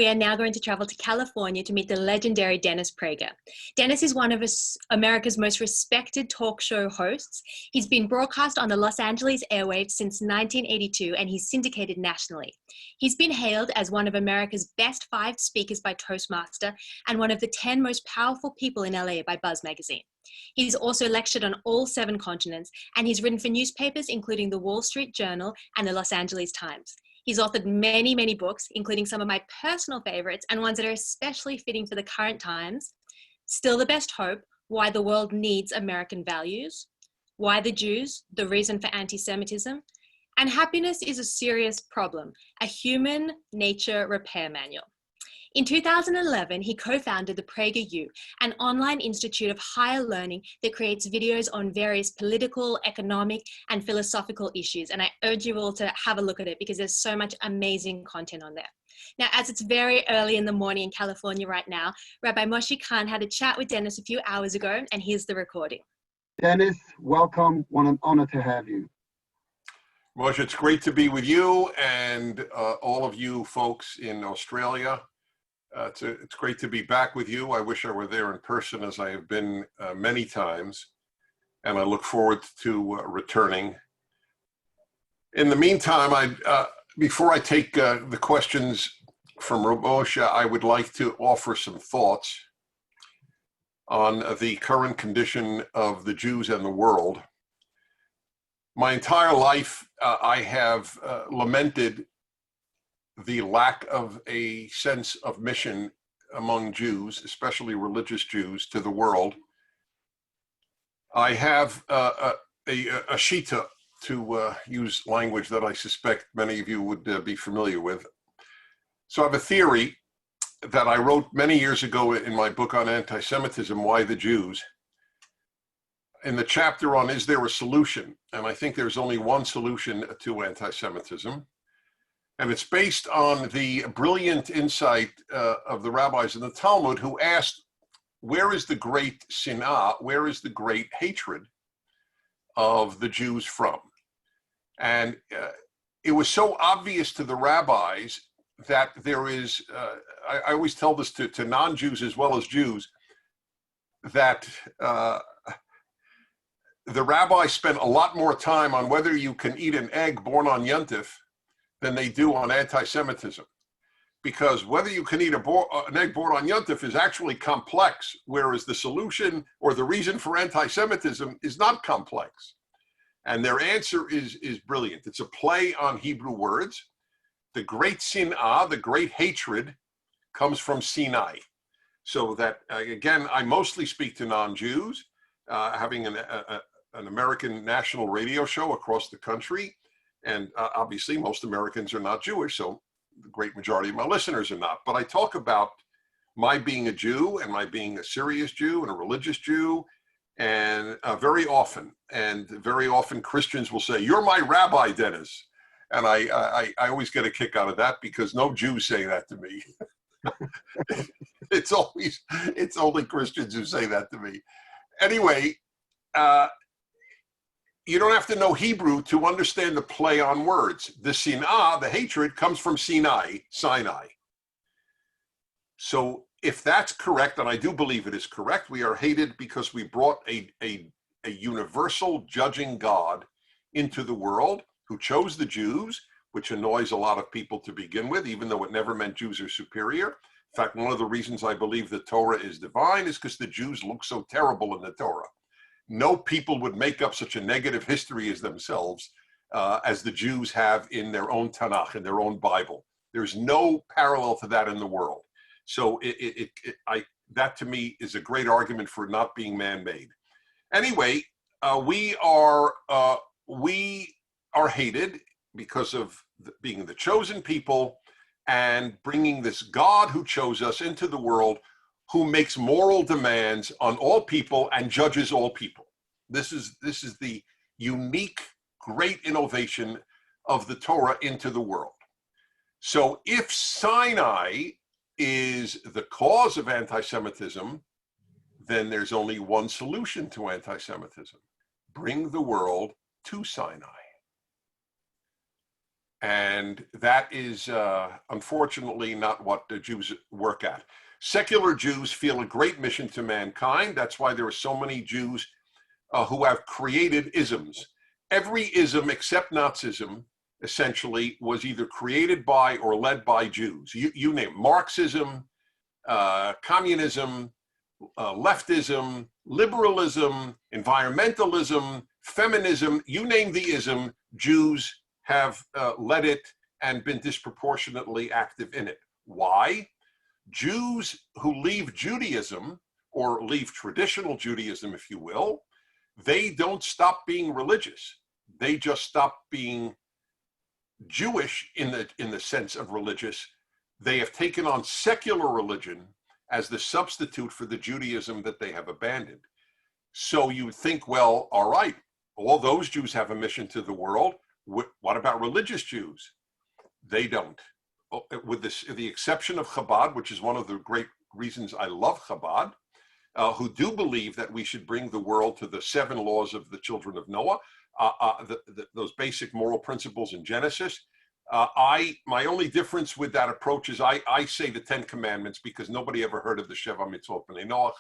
we are now going to travel to California to meet the legendary Dennis Prager. Dennis is one of America's most respected talk show hosts. He's been broadcast on the Los Angeles airwaves since 1982, and he's syndicated nationally. He's been hailed as one of America's best 5 speakers by Toastmaster and one of the 10 most powerful people in LA by Buzz magazine. He's also lectured on all 7 continents, and he's written for newspapers including the Wall Street Journal and the Los Angeles Times. He's authored many, many books, including some of my personal favorites and ones that are especially fitting for the current times. Still the Best Hope, Why the World Needs American Values, Why the Jews, The Reason for Anti-Semitism, and Happiness is a Serious Problem, a Human Nature Repair Manual. In 2011, he co-founded the PragerU, an online institute of higher learning that creates videos on various political, economic, and philosophical issues. And I urge you all to have a look at it because there's so much amazing content on there. Now, as it's very early in the morning in California right now, Rabbi Moshe Khan had a chat with Dennis a few hours ago, and here's the recording. Dennis, welcome. What an honor to have you. Moshe, it's great to be with you and all of you folks in Australia. It's great to be back with you. I wish I were there in person, as I have been many times, and I look forward to returning. In the meantime, before I take the questions from Moshe, I would like to offer some thoughts on the current condition of the Jews and the world. My entire life, I have lamented the lack of a sense of mission among Jews, especially religious Jews, to the world. I have a shita, to use language that I suspect many of you would be familiar with. So I have a theory that I wrote many years ago in my book on anti-Semitism, Why the Jews? In the chapter on Is There a Solution? And I think there's only one solution to anti-Semitism. And it's based on the brilliant insight of the rabbis in the Talmud who asked, where is the great Sinai, where is the great hatred of the Jews from? And it was so obvious to the rabbis that there is, I always tell this to non-Jews as well as Jews, that the rabbis spend a lot more time on whether you can eat an egg born on Yontif than they do on anti-Semitism. Because whether you can eat an egg born on Yontif is actually complex, whereas the solution or the reason for anti-Semitism is not complex. And their answer is brilliant. It's a play on Hebrew words. The great Sinai, the great hatred, comes from Sinai. So that, again, I mostly speak to non-Jews, having an American national radio show across the country. And obviously, most Americans are not Jewish, so the great majority of my listeners are not. But I talk about my being a Jew and my being a serious Jew and a religious Jew, and very often Christians will say, "You're my rabbi, Dennis," and I always get a kick out of that because no Jews say that to me. It's only Christians who say that to me. Anyway. You don't have to know Hebrew to understand the play on words. The Sinai, the hatred, comes from Sinai. So if that's correct, and I do believe it is correct, we are hated because we brought a universal judging God into the world who chose the Jews, which annoys a lot of people to begin with, even though it never meant Jews are superior. In fact, one of the reasons I believe the Torah is divine is because the Jews look so terrible in the Torah. No people would make up such a negative history as themselves as the Jews have in their own Tanakh, in their own Bible. There's no parallel to that in the world. So that to me is a great argument for not being man-made. Anyway, we are hated because of being the chosen people and bringing this God who chose us into the world, who makes moral demands on all people and judges all people. This is the unique, great innovation of the Torah into the world. So if Sinai is the cause of anti-Semitism, then there's only one solution to anti-Semitism. Bring the world to Sinai. And that is, unfortunately, not what the Jews work at. Secular Jews feel a great mission to mankind. That's why there are so many Jews who have created isms. Every ism except Nazism, essentially, was either created by or led by Jews. You name it. Marxism, communism, leftism, liberalism, environmentalism, feminism, you name the ism, Jews have led it and been disproportionately active in it. Why? Jews who leave Judaism, or leave traditional Judaism, if you will, they don't stop being religious. They just stop being Jewish in the sense of religious. They have taken on secular religion as the substitute for the Judaism that they have abandoned. So you think, well, all right, all those Jews have a mission to the world. What about religious Jews? They don't. With the exception of Chabad, which is one of the great reasons I love Chabad, who do believe that we should bring the world to the 7 laws of the children of Noah, those basic moral principles in Genesis. My only difference with that approach is I say the 10 Commandments because nobody ever heard of the Sheva Mitzvot B'nai Noach.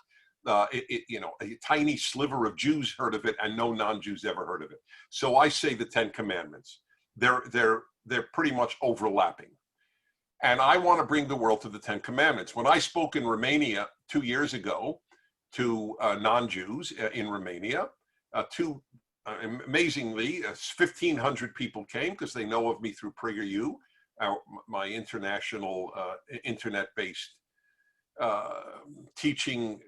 A tiny sliver of Jews heard of it, and no non-Jews ever heard of it. So I say the 10 Commandments. They're pretty much overlapping. And I want to bring the world to the 10 Commandments. When I spoke in Romania 2 years ago to non-Jews in Romania, amazingly, 1,500 people came because they know of me through Prager, my international internet-based teaching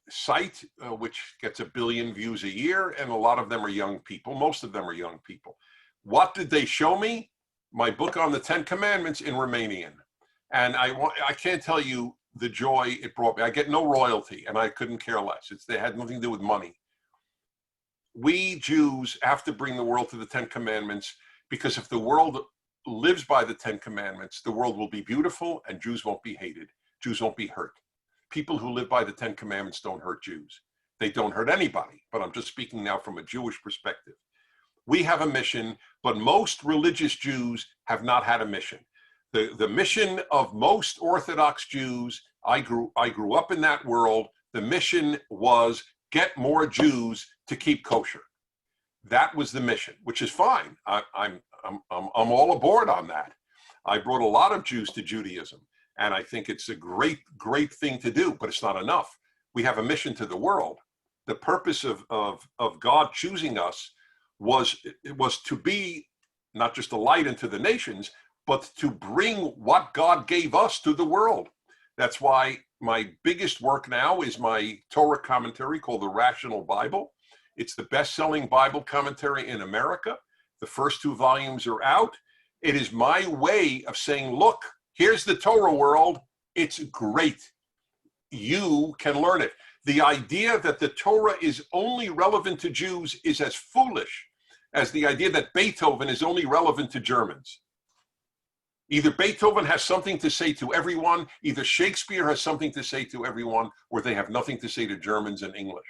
site, which gets 1 billion views a year, and a lot of them are young people. Most of them are young people. What did they show me? My book on the 10 Commandments in Romanian. And I can't tell you the joy it brought me. I get no royalty, and I couldn't care less. They had nothing to do with money. We Jews have to bring the world to the 10 Commandments, because if the world lives by the 10 Commandments, the world will be beautiful and Jews won't be hated. Jews won't be hurt. People who live by the 10 Commandments don't hurt Jews. They don't hurt anybody, but I'm just speaking now from a Jewish perspective. We have a mission, but most religious Jews have not had a mission. The mission of most Orthodox Jews, I grew up in that world, the mission was get more Jews to keep kosher. That was the mission, which is fine. I'm all aboard on that. I brought a lot of Jews to Judaism, and I think it's a great thing to do, but it's not enough. We have a mission to the world. The purpose of God choosing us was to be not just a light into the nations, but to bring what God gave us to the world. That's why my biggest work now is my Torah commentary called the Rational Bible. It's the best-selling Bible commentary in America. The first 2 volumes are out. It is my way of saying, look, here's the Torah world. It's great. You can learn it. The idea that the Torah is only relevant to Jews is as foolish as the idea that Beethoven is only relevant to Germans. Either Beethoven has something to say to everyone, either Shakespeare has something to say to everyone, or they have nothing to say to Germans and English.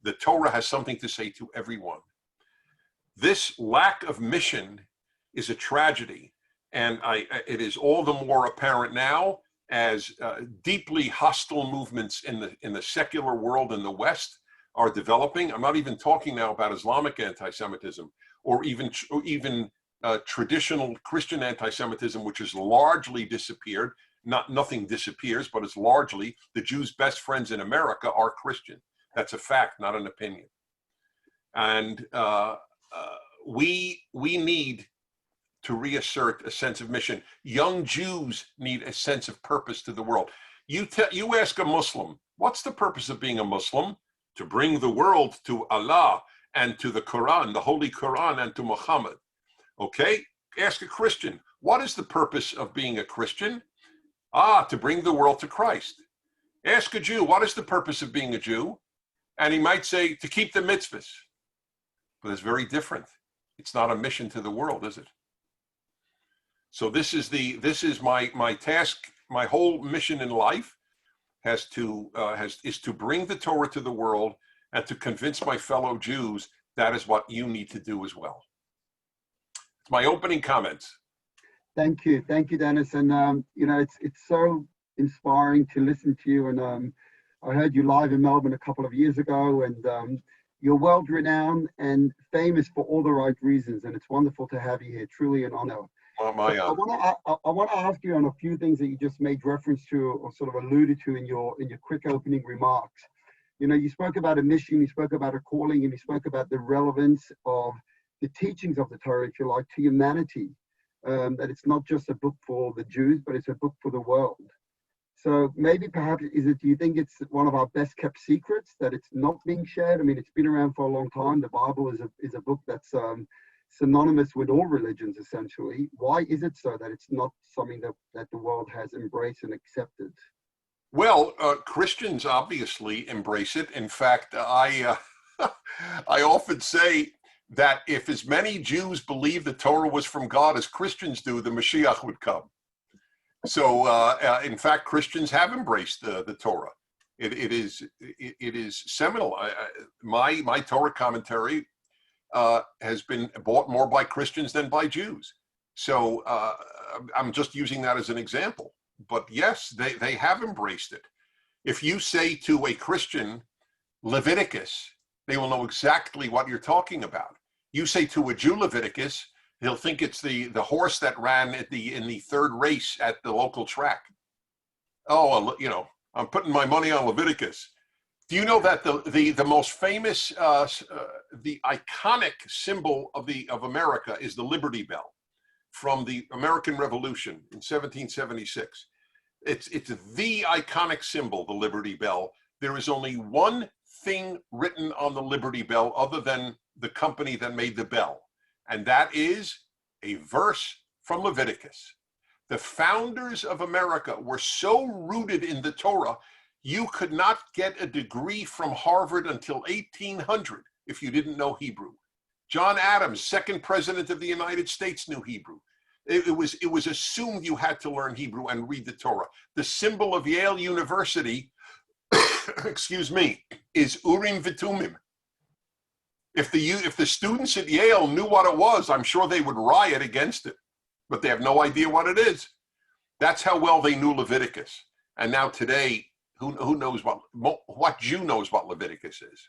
The Torah has something to say to everyone. This lack of mission is a tragedy, and it is all the more apparent now as deeply hostile movements in the secular world in the West are developing. I'm not even talking now about Islamic anti-Semitism or even traditional Christian anti-Semitism, which has largely disappeared. Nothing disappears, but it's largely the Jews' best friends in America are Christian. That's a fact, not an opinion. And we need to reassert a sense of mission. Young Jews need a sense of purpose to the world. You ask a Muslim, what's the purpose of being a Muslim? To bring the world to Allah and to the Quran, the Holy Quran, and to Muhammad. Okay? Ask a Christian, what is the purpose of being a Christian? To bring the world to Christ. Ask a Jew, what is the purpose of being a Jew? And he might say, to keep the mitzvahs. But it's very different. It's not a mission to the world, is it? So this is my task. My whole mission in life is to bring the Torah to the world and to convince my fellow Jews that is what you need to do as well. It's my opening comments. Thank you, Dennis. And you know, it's so inspiring to listen to you. And I heard you live in Melbourne a couple of years ago, and you're world renowned and famous for all the right reasons. And it's wonderful to have you here. Truly an honor. My I want to ask you on a few things that you just made reference to or sort of alluded to in your quick opening remarks. You know, you spoke about a mission, you spoke about a calling, and you spoke about the relevance of the teachings of the Torah, if you like, to humanity. That it's not just a book for the Jews, but it's a book for the world. So maybe perhaps do you think it's one of our best kept secrets that it's not being shared? I mean, it's been around for a long time. The Bible is a book that's synonymous with all religions, essentially. Why is it so that it's not something that the world has embraced and accepted? Well, Christians obviously embrace it. In fact, I often say that if as many Jews believe the Torah was from God as Christians do, the Mashiach would come. So, in fact, Christians have embraced the Torah. It is seminal. My Torah commentary has been bought more by Christians than by Jews. So I'm just using that as an example. But yes, they have embraced it. If you say to a Christian, Leviticus, they will know exactly what you're talking about. You say to a Jew Leviticus, he'll think it's the horse that ran in the third race at the local track. Oh, you know, I'm putting my money on Leviticus. Do you know that the most famous, the iconic symbol of America is the Liberty Bell from the American Revolution in 1776. It's the iconic symbol, the Liberty Bell. There is only one thing written on the Liberty Bell other than the company that made the bell, and that is a verse from Leviticus. The founders of America were so rooted in the Torah, you could not get a degree from Harvard until 1800 if you didn't know Hebrew. John Adams, second president of the United States, knew Hebrew. It was assumed you had to learn Hebrew and read the Torah. The symbol of Yale University, excuse me, is Urim V'Tumim. If the students at Yale knew what it was, I'm sure they would riot against it, but they have no idea what it is. That's how well they knew Leviticus. And now today, who knows what Jew knows what Leviticus is?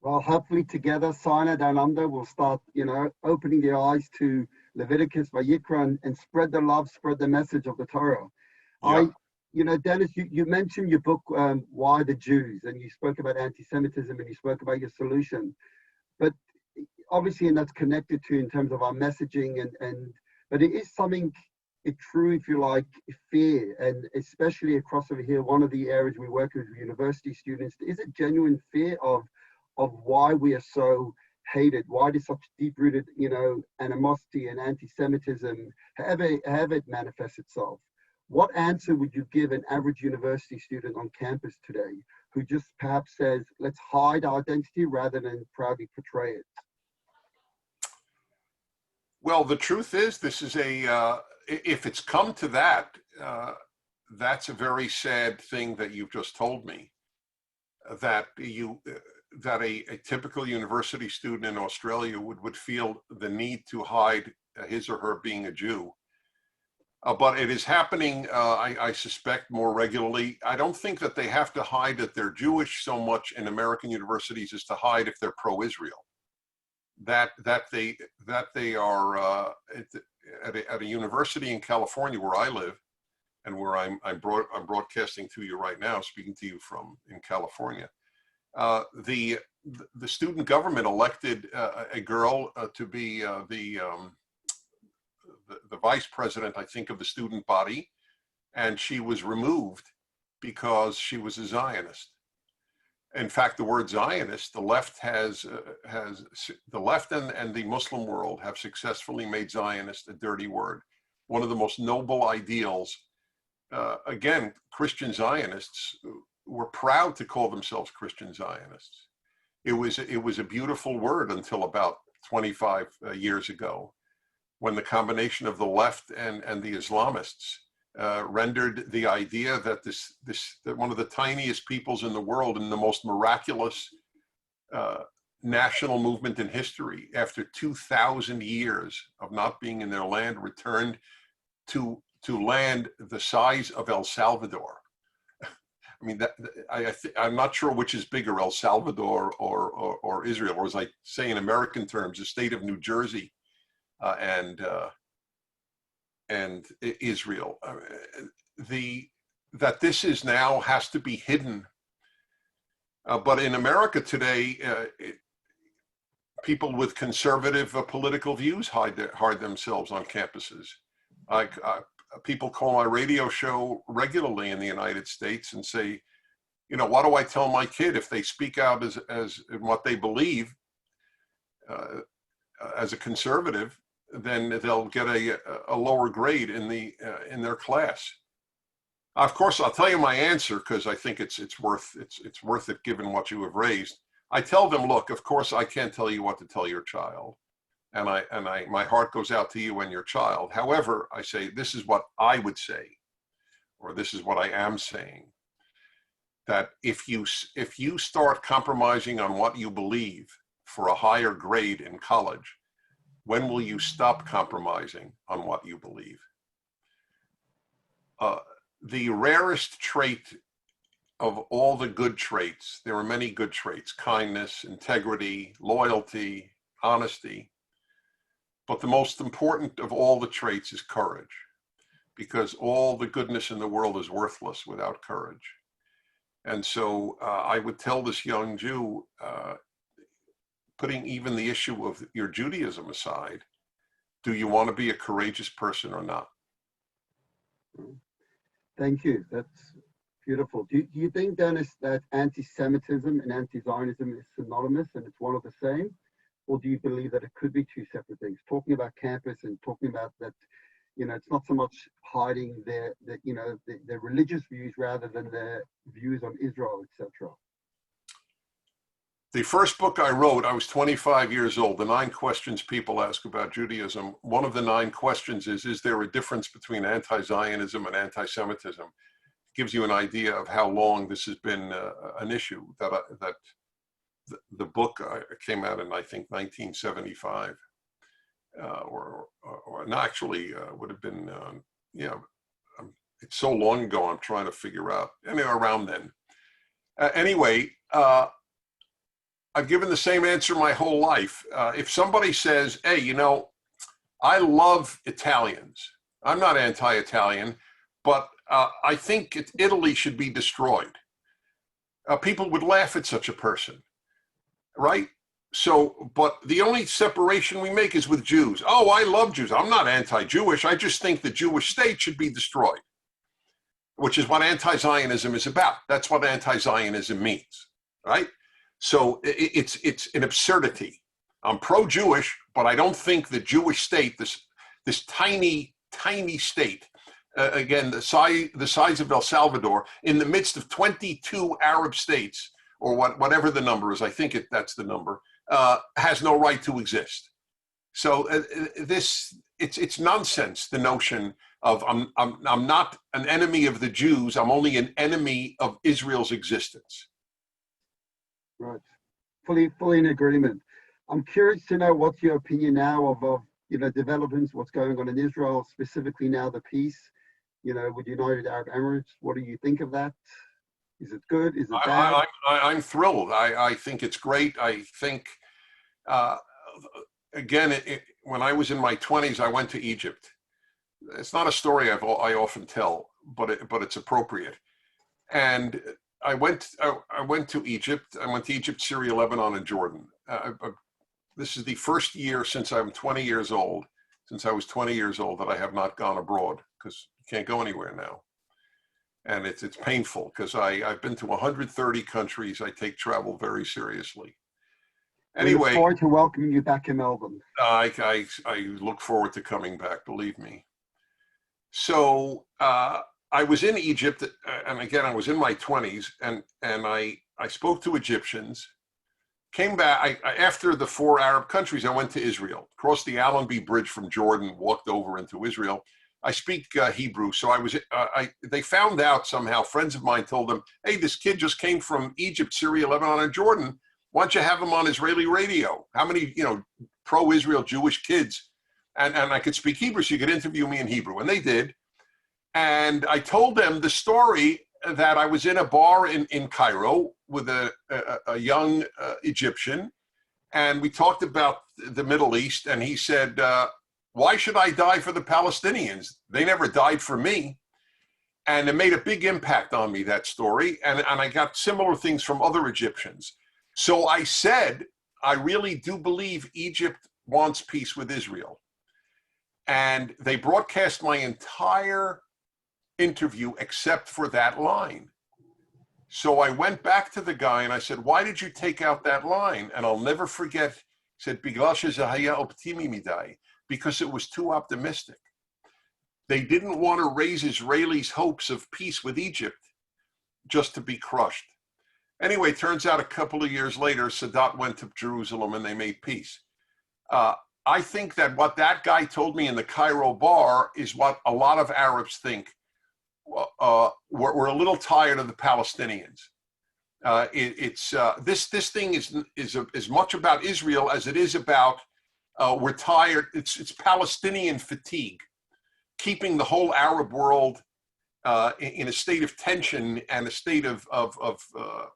Well, hopefully together, Sinai down under will start, you know, opening their eyes to Leviticus, Vayikra, and spread the love, spread the message of the Torah. Yeah. You know, Dennis, you mentioned your book, Why the Jews, and you spoke about anti-Semitism and you spoke about your solution. But obviously, and that's connected to in terms of our messaging, but it is something, true, if you like, fear, and especially across over here, one of the areas we work with university students, is a genuine fear of why we are so hated, why there's such deep-rooted, you know, animosity and anti-Semitism, however it manifests itself. What answer would you give an average university student on campus today who just perhaps says, let's hide our identity rather than proudly portray it? Well, the truth is, this is if it's come to that, that's a very sad thing that you've just told me, that a typical university student in Australia would feel the need to hide his or her being a Jew. But it is happening, I suspect, more regularly. I don't think that they have to hide that they're Jewish so much in American universities as to hide if they're pro-Israel. That they are at a university in California where I live, and where I'm broadcasting to you right now, speaking to you from in California. The student government elected a girl to be the vice president, I think, of the student body, and she was removed because she was a Zionist. In fact, the word Zionist, the left the left and the Muslim world have successfully made Zionist a dirty word. One of the most noble ideals. Again, Christian Zionists were proud to call themselves Christian Zionists. It was a beautiful word until about 25 years ago, when the combination of the left and the Islamists rendered the idea that that one of the tiniest peoples in the world, in the most miraculous national movement in history, after 2,000 years of not being in their land, returned to land the size of El Salvador. I mean, I'm not sure which is bigger, El Salvador or Israel, or as I say in American terms, the state of New Jersey and Israel. That this is now has to be hidden. But in America today, people with conservative political views hide themselves on campuses. People call my radio show regularly in the United States and say, you know, what do I tell my kid if they speak out as what they believe as a conservative? Then they'll get a lower grade in their class. Of course, I'll tell you my answer because I think it's worth it given what you have raised. I tell them, look, of course I can't tell you what to tell your child, and my heart goes out to you and your child. However, I say this is what I would say, or this is what I am saying, that if you start compromising on what you believe for a higher grade in college, when will you stop compromising on what you believe? The rarest trait of all the good traits, there are many good traits: kindness, integrity, loyalty, honesty. But the most important of all the traits is courage, because all the goodness in the world is worthless without courage. And so I would tell this young Jew, putting even the issue of your Judaism aside, do you want to be a courageous person or not? Thank you. That's beautiful. Do you think, Dennis, that anti-Semitism and anti-Zionism is synonymous and it's one of the same? Or do you believe that it could be two separate things? Talking about campus and talking about that, you know, it's not so much hiding their religious views rather than their views on Israel, etc. The first book I wrote, I was 25 years old. The 9 questions people ask about Judaism. One of the 9 questions is there a difference between anti-Zionism and anti-Semitism? It gives you an idea of how long this has been an issue. That the book came out in, I think, 1975, or no, actually would have been, it's so long ago, I'm trying to figure out, anyway, around then. Anyway, I've given the same answer my whole life. If somebody says, hey, you know, I love Italians. I'm not anti-Italian, but I think Italy should be destroyed. People would laugh at such a person, right? So, but the only separation we make is with Jews. Oh, I love Jews. I'm not anti-Jewish. I just think the Jewish state should be destroyed, which is what anti-Zionism is about. That's what anti-Zionism means, right? So it's an absurdity. I'm pro-Jewish, but I don't think the Jewish state, this tiny state, again, the size of El Salvador, in the midst of 22 Arab states, or whatever the number is, I think that's the number, has no right to exist. So it's nonsense. The notion of I'm not an enemy of the Jews. I'm only an enemy of Israel's existence. Right, fully in agreement. I'm curious to know what's your opinion now of developments, what's going on in Israel, specifically now the peace, with United Arab Emirates. What do you think of that? Is it good? Is it bad? I'm thrilled. I think it's great. I think, again, when I was in my 20s, I went to Egypt. It's not a story I often tell, but it's appropriate. And I went to Egypt. I went to Egypt, Syria, Lebanon, and Jordan. This is the first year since I'm 20 years old, since I was 20 years old, that I have not gone abroad, because you can't go anywhere now. And it's painful because I've been to 130 countries. I take travel very seriously. Anyway, we look forward to welcoming you back in Melbourne. I look forward to coming back, believe me. So I was in Egypt, and again, I was in my 20s, and I spoke to Egyptians, came back. After the 4 Arab countries, I went to Israel, crossed the Allenby Bridge from Jordan, walked over into Israel. I speak Hebrew, so they found out somehow, friends of mine told them, hey, this kid just came from Egypt, Syria, Lebanon, and Jordan. Why don't you have him on Israeli radio? How many, pro-Israel Jewish kids? And I could speak Hebrew, so you could interview me in Hebrew. And they did. And I told them the story that I was in a bar in Cairo with a young Egyptian. And we talked about the Middle East. And he said, why should I die for the Palestinians? They never died for me. And it made a big impact on me, that story. And I got similar things from other Egyptians. So I said, I really do believe Egypt wants peace with Israel. And they broadcast my entire interview except for that line. So I went back to the guy and I said, why did you take out that line? And I'll never forget, he said, because it was too optimistic. They didn't want to raise Israelis' hopes of peace with Egypt just to be crushed. Anyway, turns out a couple of years later, Sadat went to Jerusalem and they made peace. I think that what that guy told me in the Cairo bar is what a lot of Arabs think. We're a little tired of the Palestinians. This thing is as much about Israel as it is about we're tired. It's Palestinian fatigue, keeping the whole Arab world in a state of tension and a state of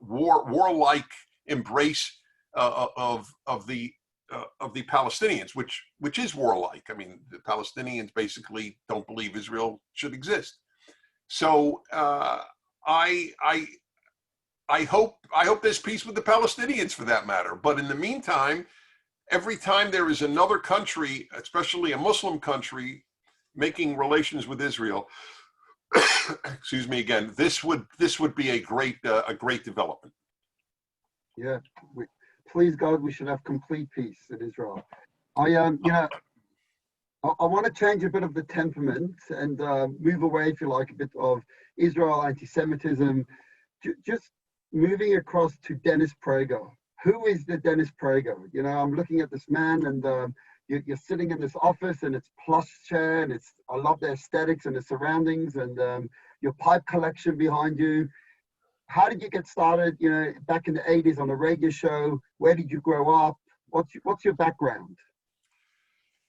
warlike embrace of the Palestinians, which is warlike. I mean, the Palestinians basically don't believe Israel should exist. So I hope there's peace with the Palestinians, for that matter. But in the meantime, every time there is another country, especially a Muslim country, making relations with Israel, excuse me again, this would be a great development. Yeah, please God, we should have complete peace in Israel. I want to change a bit of the temperament and move away, if you like, a bit of Israel anti-Semitism, just moving across to Dennis Prager. Who is the Dennis Prager? I'm looking at this man, and you're sitting in this office, and it's plush chair, and I love the aesthetics and the surroundings, and your pipe collection behind you. How did you get started? Back in the 80s on a radio show. Where did you grow up? What's your background?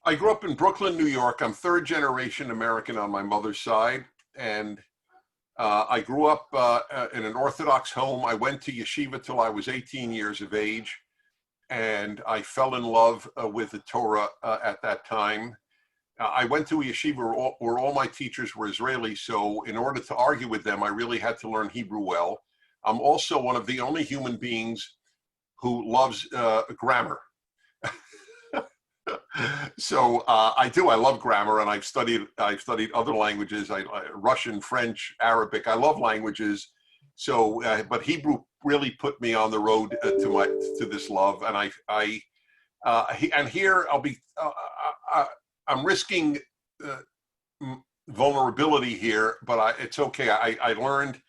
I grew up in Brooklyn, New York. I'm third generation American on my mother's side. And I grew up in an Orthodox home. I went to yeshiva till I was 18 years of age. And I fell in love with the Torah at that time. I went to a yeshiva where all my teachers were Israeli. So in order to argue with them, I really had to learn Hebrew well. I'm also one of the only human beings who loves grammar. So I love grammar, and I've studied other languages, Russian, French, Arabic. I love languages. So, but Hebrew really put me on the road to this love. And and here I'm risking vulnerability here, but it's okay. I learned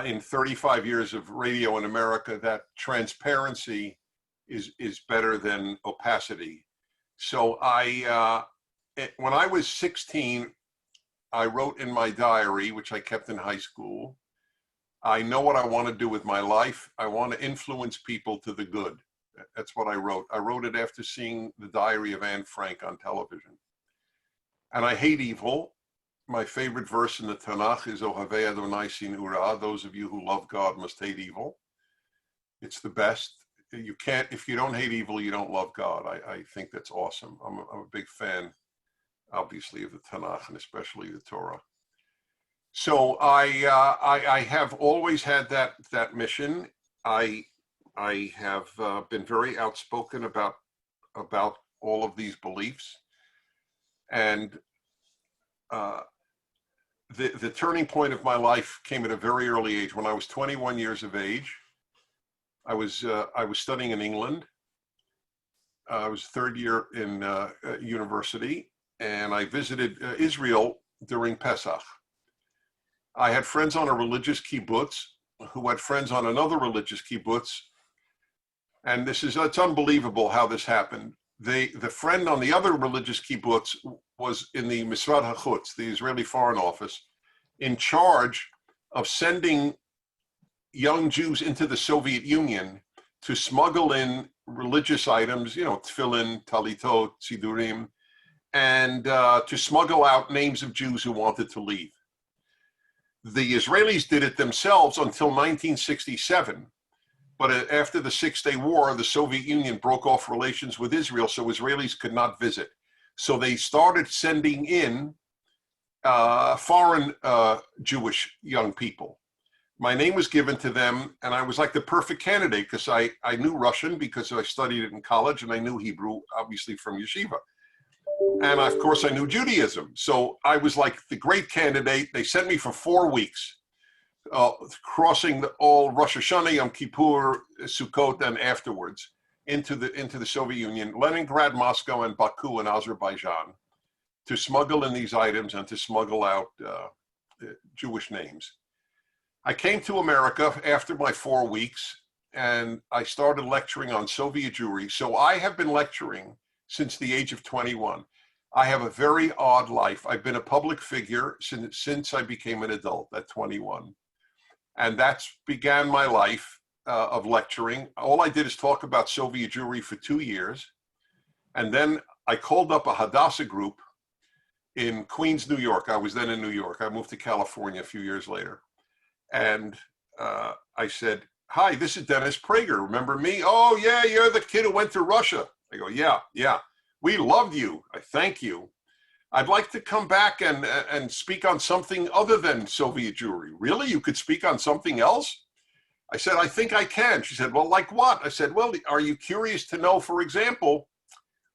in 35 years of radio in America that transparency is better than opacity. So when I was 16, I wrote in my diary, which I kept in high school, I know what I want to do with my life. I want to influence people to the good. That's what I wrote. I wrote it after seeing the Diary of Anne Frank on television. And I hate evil. My favorite verse in the Tanakh is Ohavei Adonai Sinura. Those of you who love God must hate evil. It's the best. You can't, if you don't hate evil, you don't love God. I think that's awesome. I'm a big fan, obviously, of the Tanakh and especially the Torah. So I have always had that mission. I have been very outspoken about all of these beliefs, and the turning point of my life came at a very early age. When I was 21 years of age, I was studying in England. I was third year in university, and I visited Israel during Pesach. I had friends on a religious kibbutz who had friends on another religious kibbutz, and it's unbelievable how this happened. The friend on the other religious kibbutz was in the Misrad HaChutz, the Israeli Foreign Office, in charge of sending young Jews into the Soviet Union to smuggle in religious items, tefillin, talitot, sidurim, and to smuggle out names of Jews who wanted to leave. The Israelis did it themselves until 1967. But after the Six-Day War, the Soviet Union broke off relations with Israel, so Israelis could not visit. So they started sending in foreign Jewish young people. My name was given to them, and I was like the perfect candidate because I knew Russian because I studied it in college, and I knew Hebrew, obviously, from yeshiva. And of course, I knew Judaism. So I was like the great candidate. They sent me for 4 weeks. Crossing all Rosh Hashanah, Yom Kippur, Sukkot, and afterwards into the Soviet Union, Leningrad, Moscow, and Baku in Azerbaijan, to smuggle in these items and to smuggle out Jewish names. I came to America after my 4 weeks, and I started lecturing on Soviet Jewry. So I have been lecturing since the age of 21. I have a very odd life. I've been a public figure since I became an adult at 21. And that's began my life of lecturing. All I did is talk about Soviet Jewry for 2 years. And then I called up a Hadassah group in Queens, New York. I was then in New York. I moved to California a few years later. And I said, "Hi, this is Dennis Prager. Remember me?" "Oh, yeah, you're the kid who went to Russia." I go, yeah. "We loved you. I thank you. I'd like to come back and speak on something other than Soviet Jewry." "Really? You could speak on something else?" I said, "I think I can." She said, "Well, like what?" I said, "Well, are you curious to know, for example,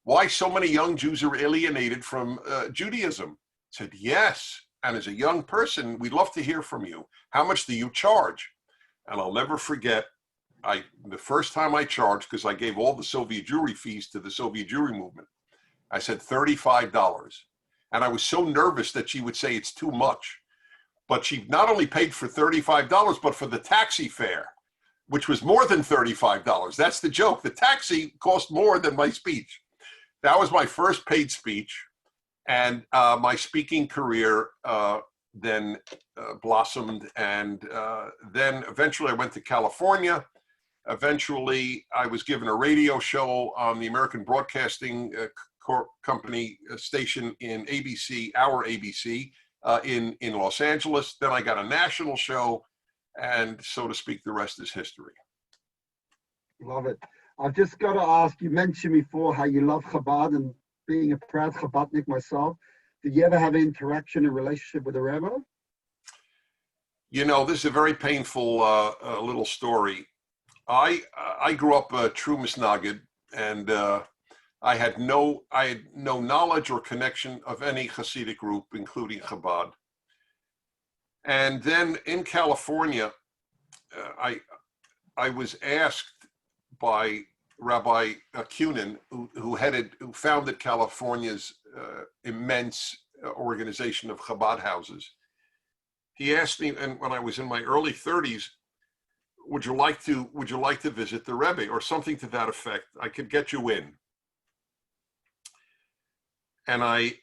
why so many young Jews are alienated from Judaism?" I said, "Yes. And as a young person, we'd love to hear from you. How much do you charge?" And I'll never forget, the first time I charged, because I gave all the Soviet Jewry fees to the Soviet Jewry movement, I said $35. And I was so nervous that she would say it's too much. But she not only paid for $35, but for the taxi fare, which was more than $35. That's the joke. The taxi cost more than my speech. That was my first paid speech. And my speaking career then blossomed. And then eventually I went to California. Eventually I was given a radio show on the American Broadcasting Company station in ABC, our ABC, in Los Angeles. Then I got a national show, and so to speak, the rest is history. Love it. I've just got to ask, you mentioned before how you love Chabad, and being a proud Chabadnik myself, did you ever have an interaction, a relationship with a rabbi? This is a very painful little story. I grew up a true misnagid, and I had no knowledge or connection of any Hasidic group, including Chabad. And then in California, I was asked by Rabbi Kunin, who founded California's immense organization of Chabad houses. He asked me, and when I was in my early 30s, would you like to visit the Rebbe, or something to that effect? I could get you in. And I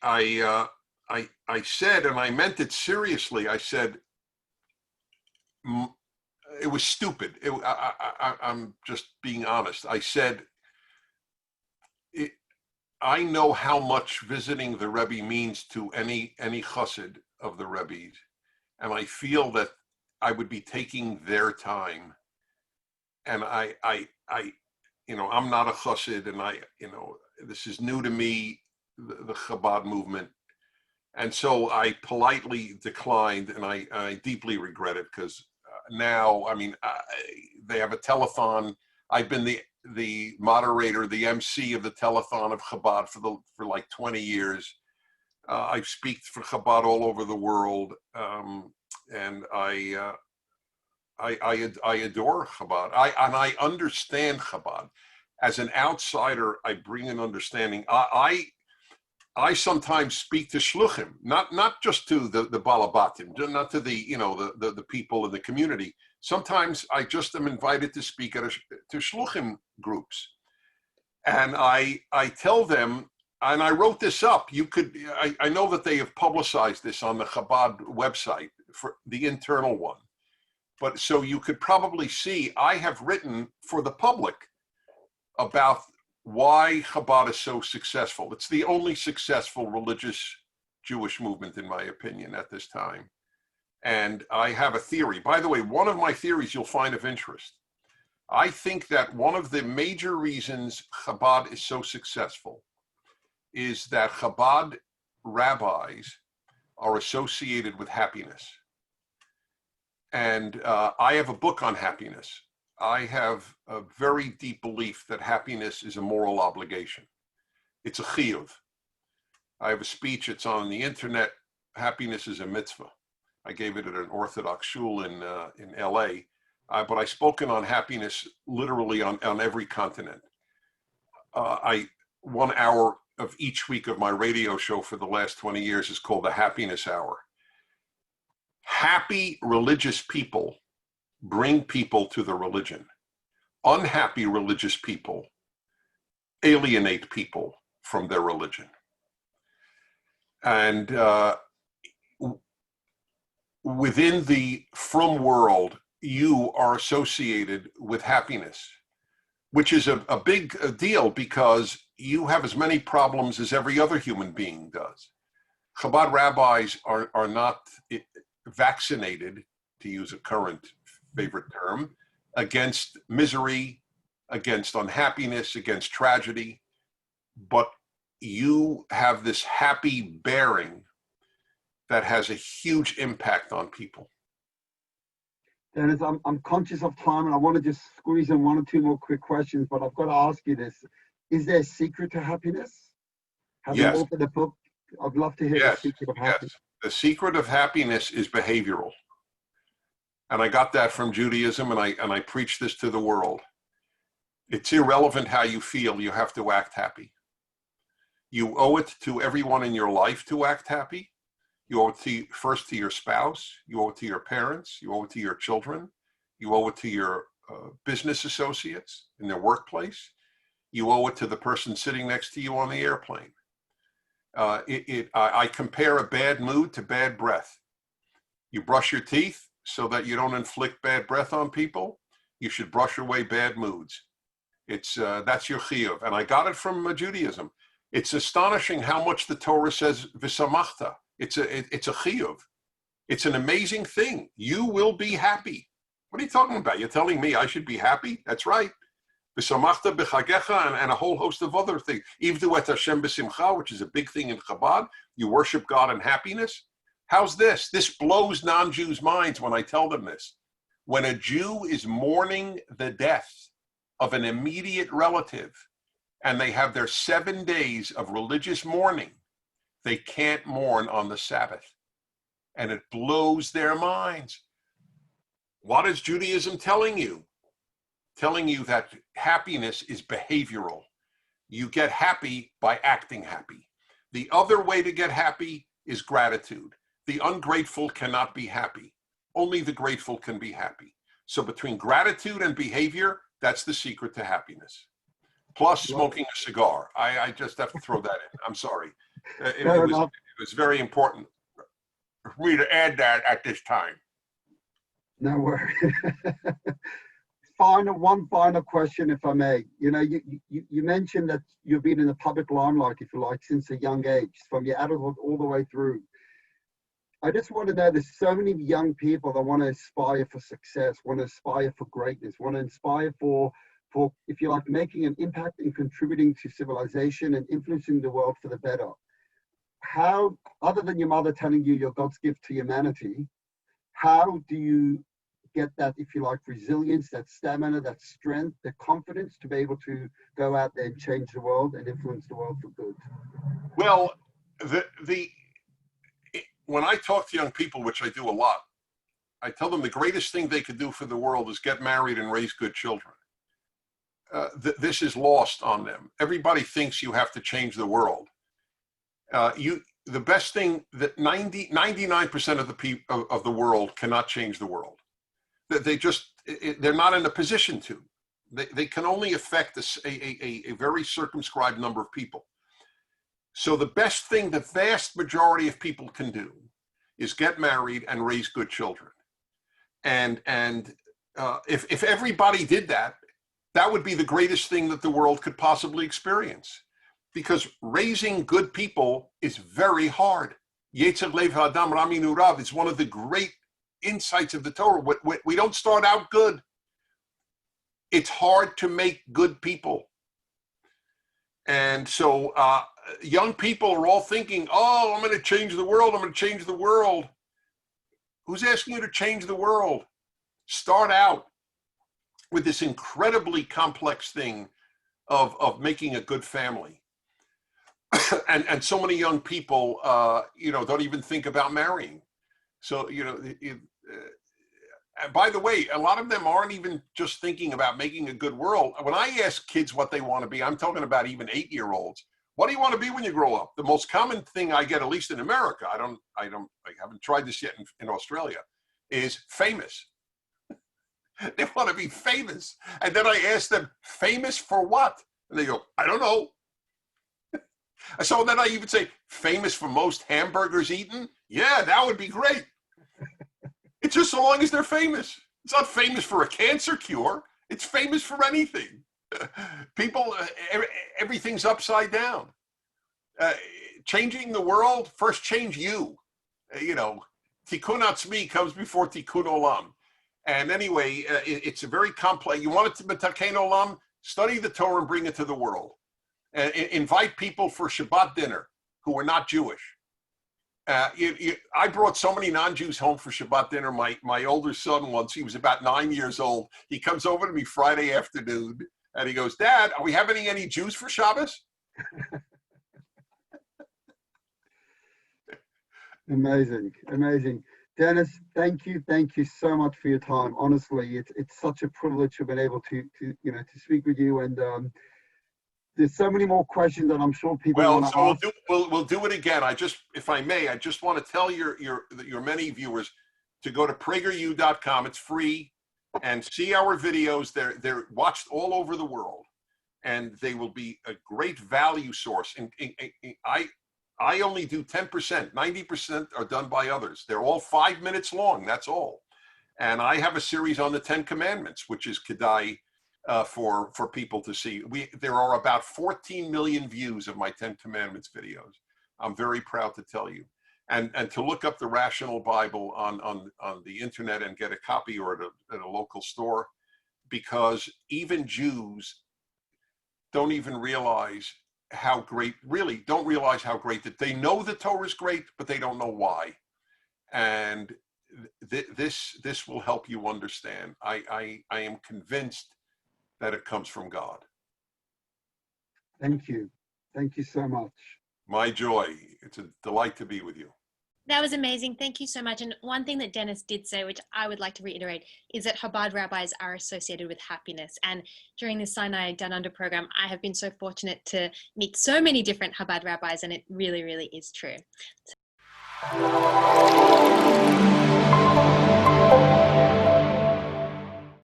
said, and I meant it seriously, I said, it was stupid. I'm just being honest. I said, I know how much visiting the Rebbe means to any chassid of the Rebbe's, and I feel that I would be taking their time. And I'm not a chassid, and this is new to me, the Chabad movement. And so I politely declined, and I deeply regret it, because now, they have a telethon. I've been the moderator, the MC of the telethon of Chabad for like 20 years. I speak for Chabad all over the world, and I adore Chabad. I understand Chabad. As an outsider, I bring an understanding. I sometimes speak to shluchim, not just to the balabatim, not to the people in the community. Sometimes I just am invited to speak to shluchim groups, and I tell them, and I wrote this up. I know that they have publicized this on the Chabad website, for the internal one. But so you could probably see, I have written for the public about why Chabad is so successful. It's the only successful religious Jewish movement, in my opinion, at this time. And I have a theory. By the way, one of my theories you'll find of interest. I think that one of the major reasons Chabad is so successful is that Chabad rabbis are associated with happiness. And I have a book on happiness. I have a very deep belief that happiness is a moral obligation. It's a chiyuv. I have a speech, it's on the internet, happiness is a mitzvah. I gave it at an Orthodox shul in LA, but I've spoken on happiness literally on every continent. 1 hour of each week of my radio show for the last 20 years is called the Happiness Hour. Happy religious people bring people to the religion. Unhappy religious people alienate people from their religion. And within the frum world, you are associated with happiness, which is a big deal because you have as many problems as every other human being does. Chabad rabbis are not vaccinated, to use a current favorite term, against misery, against unhappiness, against tragedy, but you have this happy bearing that has a huge impact on people. Dennis, I'm conscious of time and I want to just squeeze in 1 or 2 more quick questions, but I've got to ask you this. Is there a secret to happiness? Having Yes. authored a book, I'd love to hear the secret of happiness. Yes. The secret of happiness is behavioral. And I got that from Judaism, and I preach this to the world. It's irrelevant how you feel, you have to act happy. You owe it to everyone in your life to act happy. You owe it first to your spouse, you owe it to your parents, you owe it to your children, you owe it to your business associates in their workplace, you owe it to the person sitting next to you on the airplane. I compare a bad mood to bad breath. You brush your teeth so that you don't inflict bad breath on people. You should brush away bad moods. That's your chiyuv. And I got it from Judaism. It's astonishing how much the Torah says v'samachta. It's a chiyuv. It's an amazing thing. You will be happy. What are you talking about? You're telling me I should be happy? That's right. V'samachta b'chagecha, and a whole host of other things. Ivdu et Hashem b'simcha, which is a big thing in Chabad. You worship God in happiness. How's this? This blows non-Jews' minds when I tell them this. When a Jew is mourning the death of an immediate relative, and they have their 7 days of religious mourning, they can't mourn on the Sabbath. And it blows their minds. What is Judaism telling you? Telling you that happiness is behavioral. You get happy by acting happy. The other way to get happy is gratitude. The ungrateful cannot be happy. Only the grateful can be happy. So between gratitude and behavior, that's the secret to happiness. Plus smoking a cigar. I just have to throw that in. I'm sorry. It was very important for me to add that at this time. No worries. One final question, if I may. You know, you mentioned that you've been in the public limelight, if you like, since a young age, from your adulthood all the way through. I just want to know, there's so many young people that want to aspire for success, want to aspire for greatness, want to inspire for, if you like, making an impact and contributing to civilization and influencing the world for the better. How, other than your mother telling you you're God's gift to humanity, how do you get that, if you like, resilience, that stamina, that strength, the confidence to be able to go out there and change the world and influence the world for good? Well, when I talk to young people, which I do a lot, I tell them the greatest thing they could do for the world is get married and raise good children. This is lost on them. Everybody thinks you have to change the world. The best thing that 99% of the people of the world cannot change the world. They're not in a position to. They can only affect a very circumscribed number of people. So the best thing the vast majority of people can do is get married and raise good children. And if everybody did that, that would be the greatest thing that the world could possibly experience. Because raising good people is very hard. Yetzer Lev Ha'adam Raminu Rav is one of the great insights of the Torah. We don't start out good. It's hard to make good people. And so young people are all thinking, oh, I'm going to change the world. I'm going to change the world. Who's asking you to change the world? Start out with this incredibly complex thing of making a good family. and so many young people, don't even think about marrying. So, by the way, a lot of them aren't even just thinking about making a good world. When I ask kids what they want to be, I'm talking about even 8-year-olds. What do you want to be when you grow up? The most common thing I get, at least in America, I haven't tried this yet in Australia, is famous. They want to be famous. And then I ask them, famous for what? And they go, I don't know. So then I even say, famous for most hamburgers eaten? Yeah, that would be great. It's just so long as they're famous. It's not famous for a cancer cure. It's famous for anything. People, everything's upside down. Changing the world, first change you. Tikkun Atzmi comes before Tikkun Olam. And anyway, it's a very complex. You want it to be Metaken Olam? Study the Torah and bring it to the world. And invite people for Shabbat dinner who are not Jewish. I brought so many non-Jews home for Shabbat dinner. My older son once, he was about 9 years old. He comes over to me Friday afternoon and he goes, Dad, are we having any Jews for Shabbos? Amazing, amazing. Dennis, thank you so much for your time. Honestly, it's such a privilege to have been able to speak with you. And there's so many more questions that I'm sure people want to ask. We'll do it again. If I may, I just want to tell your many viewers to go to prageru.com. It's free, and see our videos. They're watched all over the world, and they will be a great value source. And I only do 10%. 90% are done by others. They're all 5 minutes long. That's all. And I have a series on the 10 Commandments, which is Kedai. For people to see. There are about 14 million views of my 10 Commandments videos. I'm very proud to tell you. And to look up the Rational Bible on the internet and get a copy or at a local store, because even Jews don't even realize how great, really don't realize how great that they know the Torah is great, but they don't know why. And this will help you understand. I am convinced that it comes from God. Thank you. Thank you so much. My joy. It's a delight to be with you. That was amazing. Thank you so much. And one thing that Dennis did say, which I would like to reiterate, is that Chabad rabbis are associated with happiness. And during the Sinai Down Under program, I have been so fortunate to meet so many different Chabad rabbis, and it really, really is true.